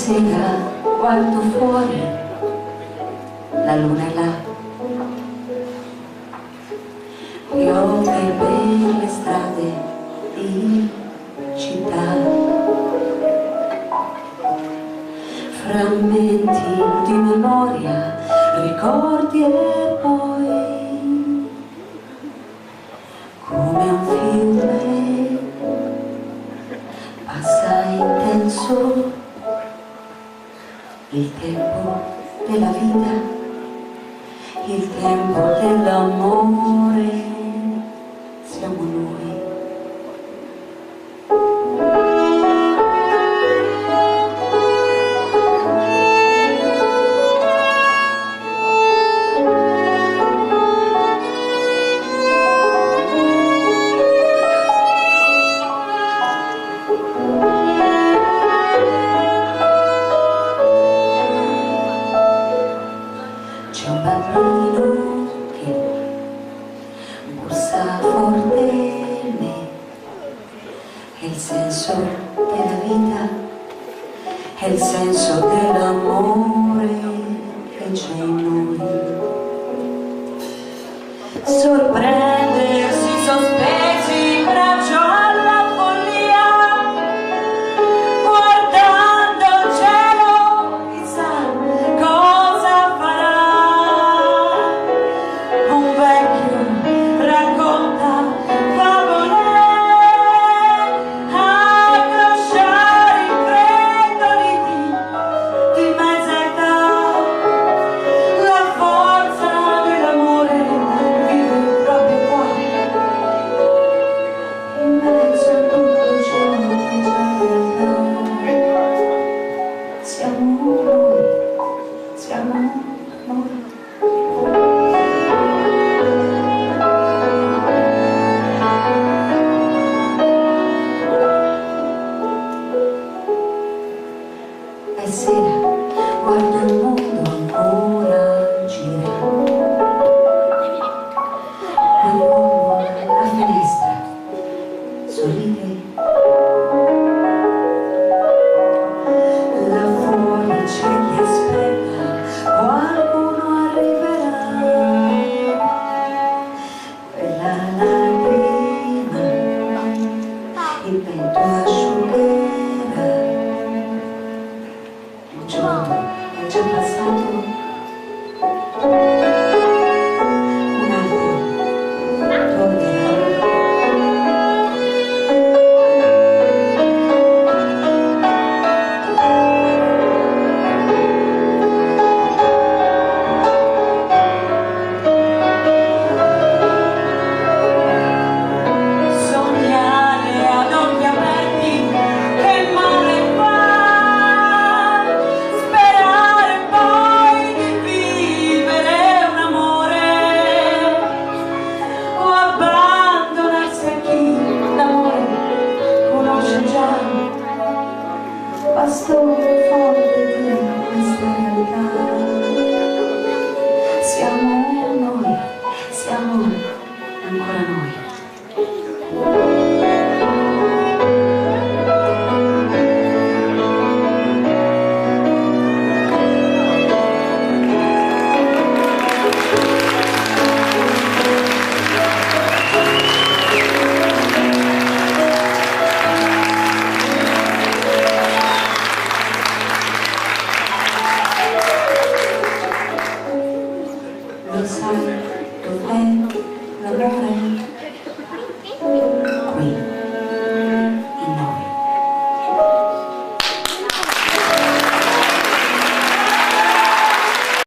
sera guardo fuori, la luna è là, piove per le strade di città, frammenti di memoria, ricordi e poi come un fiume passa intenso il tempo della vita, il tempo dell'amore, siamo noi. C'è un bambino che bussa forte me, è il senso della vita, è il senso dell'amore che c'è in noi. Sorprende